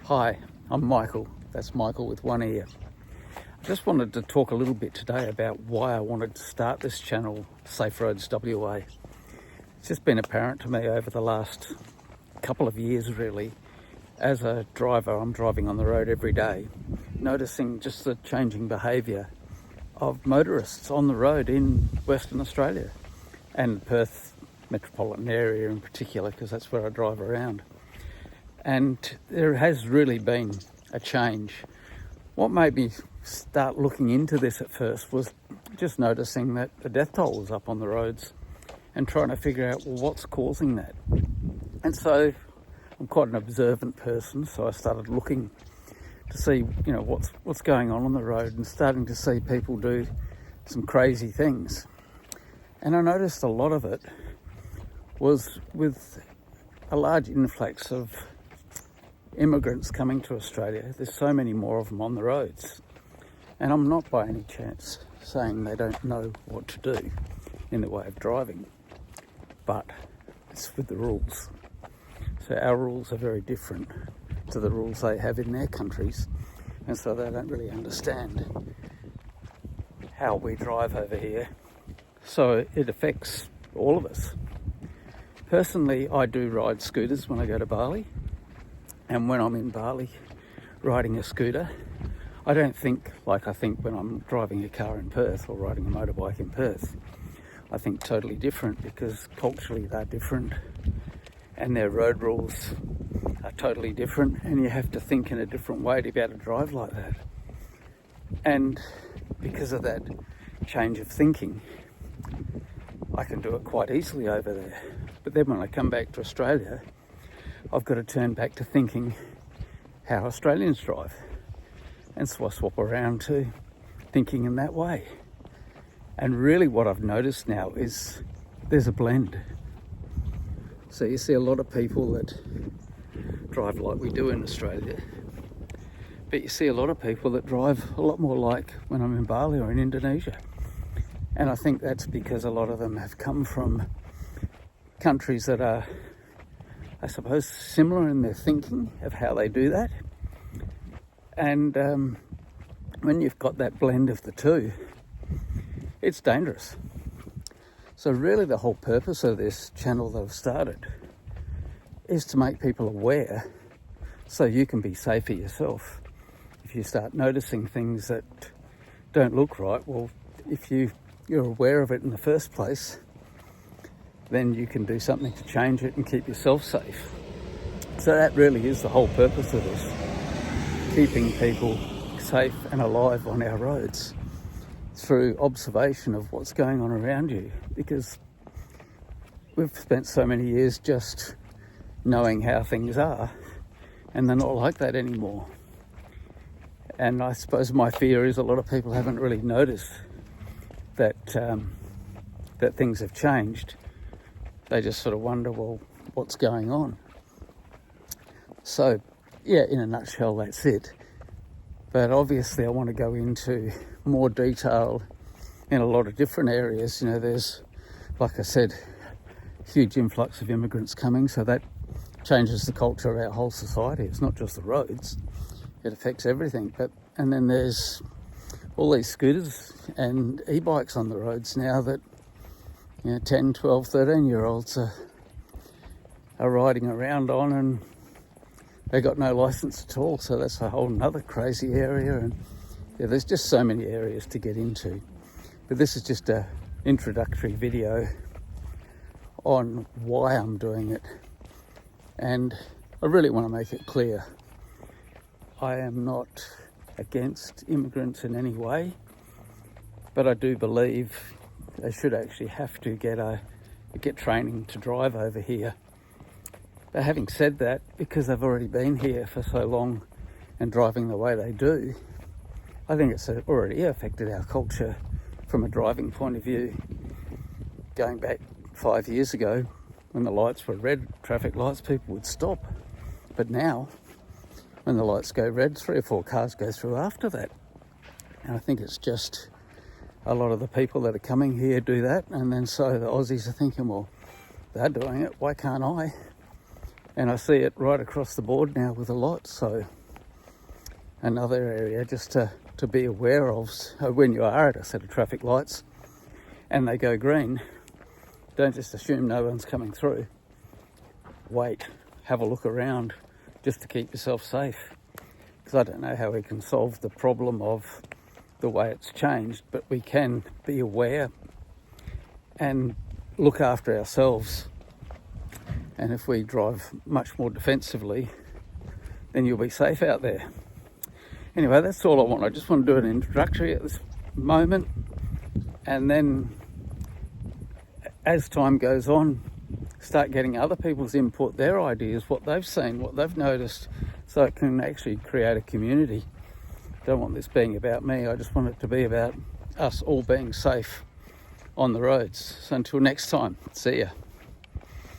Hi, I'm Michael. That's Michael with one ear. I just wanted to talk a little bit today about why I wanted to start this channel, Safe Roads WA. It's just been apparent to me over the last couple of years really. As a driver, I'm driving on the road every day, noticing just the changing behaviour of motorists on the road in Western Australia and Perth metropolitan area in particular, because that's where I drive around. And there has really been a change. What made me start looking into this at first was just noticing that the death toll was up on the roads and trying to figure out, well, what's causing that? And so I'm quite an observant person, so I started looking to see, what's going on the road, and starting to see people do some crazy things. And I noticed a lot of it was with a large influx of immigrants coming to Australia. There's so many more of them on the roads. And I'm not by any chance saying they don't know what to do in the way of driving, but it's with the rules. So our rules are very different to the rules they have in their countries, and so they don't really understand how we drive over here. So it affects all of us. Personally, I do ride scooters when I go to Bali, and when I'm in Bali riding a scooter, I don't think like I think when I'm driving a car in Perth or riding a motorbike in Perth. I think totally different, because culturally they're different and their road rules are totally different, and you have to think in a different way to be able to drive like that. And because of that change of thinking, I can do it quite easily over there. But then when I come back to Australia, I've got to turn back to thinking how Australians drive. And so I swap around to thinking in that way. And really what I've noticed now is there's a blend. So you see a lot of people that drive like we do in Australia, but you see a lot of people that drive a lot more like when I'm in Bali or in Indonesia. And I think that's because a lot of them have come from countries that are, I suppose, similar in their thinking of how they do that. And when you've got that blend of the two, it's dangerous. So really the whole purpose of this channel that I've started is to make people aware so you can be safer yourself. If you start noticing things that don't look right, well, if you're aware of it in the first place, then you can do something to change it and keep yourself safe. So that really is the whole purpose of this, keeping people safe and alive on our roads through observation of what's going on around you, because we've spent so many years just knowing how things are, and they're not like that anymore. And I suppose my fear is a lot of people haven't really noticed that that things have changed. They just sort of wonder, well, what's going on? So, yeah, in a nutshell, that's it. But obviously I want to go into more detail in a lot of different areas. There's, like I said, huge influx of immigrants coming, so that changes the culture of our whole society. It's not just the roads, it affects everything. And then there's all these scooters and e-bikes on the roads now that 10, 12, 13-year-olds are riding around on, and they got no license at all. So that's a whole nother crazy area. And there's just so many areas to get into. But this is just an introductory video on why I'm doing it. And I really want to make it clear, I am not against immigrants in any way, but I do believe they should actually have to get training to drive over here. But having said that, because they've already been here for so long and driving the way they do, I think it's already affected our culture from a driving point of view. Going back 5 years ago, when the lights were red, traffic lights, people would stop. But now, when the lights go red, 3 or 4 cars go through after that. And I think it's just a lot of the people that are coming here do that, and then so the Aussies are thinking, well, they're doing it, why can't I? And I see it right across the board now with a lot. So another area just to be aware of. So when you are at a set of traffic lights and they go green, don't just assume no one's coming through. Wait, have a look around just to keep yourself safe. Because I don't know how we can solve the problem of the way it's changed, but we can be aware and look after ourselves. And if we drive much more defensively, then you'll be safe out there. Anyway, that's all I want. I just want to do an introductory at this moment, and then as time goes on, start getting other people's input, their ideas, what they've seen, what they've noticed, so it can actually create a community. Don't want this being about me. I just want it to be about us all being safe on the roads. So until next time, see ya.